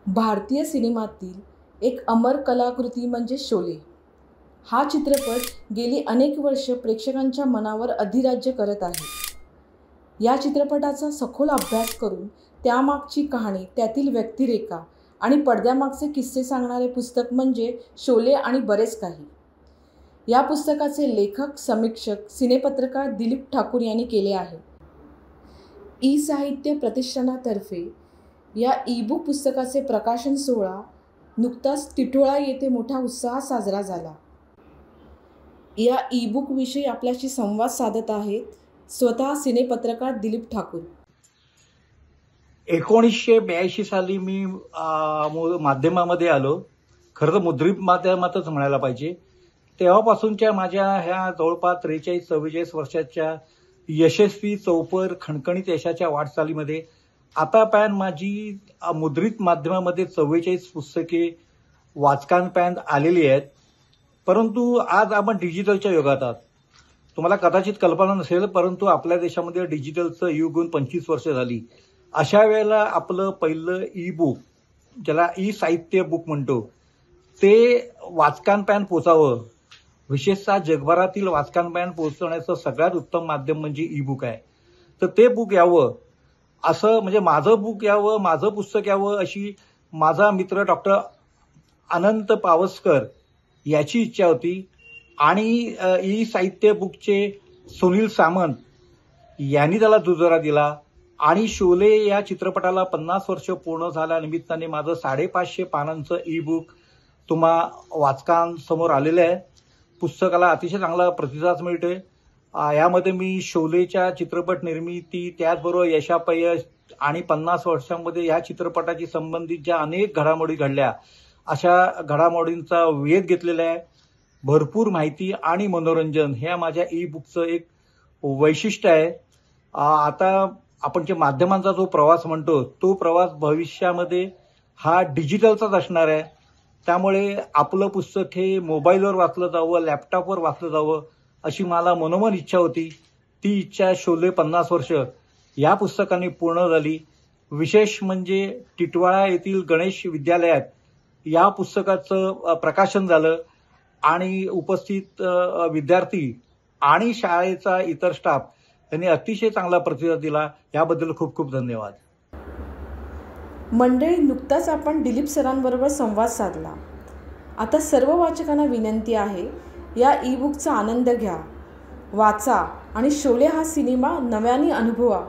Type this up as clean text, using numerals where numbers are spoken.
भारतीय सिनेमातील एक अमर कलाकृती म्हणजे शोले. हा चित्रपट गेली अनेक वर्ष प्रेक्षकांच्या मनावर अधिराज्य करत आहे. या चित्रपटाचा सखोल अभ्यास करून त्यामागची कहाणी, त्यातील व्यक्तिरेखा आणि पडद्यामागचे किस्से सांगणारे पुस्तक म्हणजे शोले आणि बरेच काही. या पुस्तकाचे लेखक, समीक्षक, सिनेपत्रकार दिलीप ठाकूर यांनी केले आहे. ई साहित्य प्रतिष्ठानातर्फे या ई-बुक पुस्तकाचे प्रकाशन सोहळा नुकताच टिटोळा येथे मोठ्या उत्साहात साजरा झाला. या ई-बुक विषयी आपल्याशी संवाद साधत आहेत स्वतः सिनेपत्रकार दिलीप ठाकूर. 1982 साली मी माध्यमामध्ये आलो. खरं तर मुद्रित माध्यमातच म्हणायला पाहिजे. तेव्हापासूनच्या माझ्या ह्या जवळपास 43-44 वर्षाच्या यशस्वी, चौफर, खणखणीत यशाच्या वाटचालीमध्ये आतापर्यंत माझी मुद्रित माध्यमामध्ये 44 पुस्तके वाचकांपर्यंत आलेली आहेत. परंतु आज आपण डिजिटलच्या युगात आहात. तुम्हाला कदाचित कल्पना नसेल, परंतु आपल्या देशामध्ये डिजिटलचं युग होऊन 25 वर्ष झाली. अशा वेळेला आपलं पहिलं ई बुक, ज्याला ई साहित्य बुक म्हणतो, ते वाचकांपर्यंत पोचावं. विशेषतः जगभरातील वाचकांपर्यंत पोहोचवण्याचं सगळ्यात उत्तम माध्यम म्हणजे ई बुक आहे. तर ते बुक यावं असं, म्हणजे माझं बुक यावं, माझं पुस्तक यावं अशी माझा मित्र डॉक्टर अनंत पावसकर याची इच्छा होती. आणि ई साहित्य बुकचे सुनील सामंत यांनी त्याला दुजोरा दिला. आणि शोले या चित्रपटाला 50 वर्ष पूर्ण झाल्यानिमित्ताने माझं 550 पानांचं ई बुक तुम्हा वाचकांसमोर आलेलं आहे. पुस्तकाला अतिशय चांगला प्रतिसाद मिळतोय. यामध्ये मी शोलेच्या चित्रपट निर्मिती, त्याचबरोबर यशापयश आणि 50 वर्षांमध्ये या चित्रपटाशी संबंधित ज्या अनेक घडामोडी घडल्या, अशा घडामोडींचा वेध घेतलेला आहे. भरपूर माहिती आणि मनोरंजन हे माझ्या ई बुकचं एक वैशिष्ट्य आहे. आता आपण जे माध्यमांचा जो प्रवास म्हणतो, तो प्रवास भविष्यामध्ये हा डिजिटलचाच असणार आहे. त्यामुळे आपलं पुस्तक हे मोबाईलवर वाचलं जावं, लॅपटॉपवर वाचलं जावं अशी मला मनोमन इच्छा होती. ती इच्छा शोले 50 वर्ष या पुस्तकाने पूर्ण झाली. विशेष म्हणजे टिटवाळा येथील गणेश विद्यालयात या पुस्तकाचं प्रकाशन झालं आणि उपस्थित विद्यार्थी आणि शाळेचा इतर स्टाफ यांनी अतिशय चांगला प्रतिसाद दिला. याबद्दल खूप खूप धन्यवाद. मंडळी, नुकताच आपण दिलीप सरांबरोबर संवाद साधला. आता सर्व वाचकांना विनंती आहे, या ई बुकचा आनंद घ्या, वाचा आणि शोले हा सिनेमा नव्याने अनुभवा.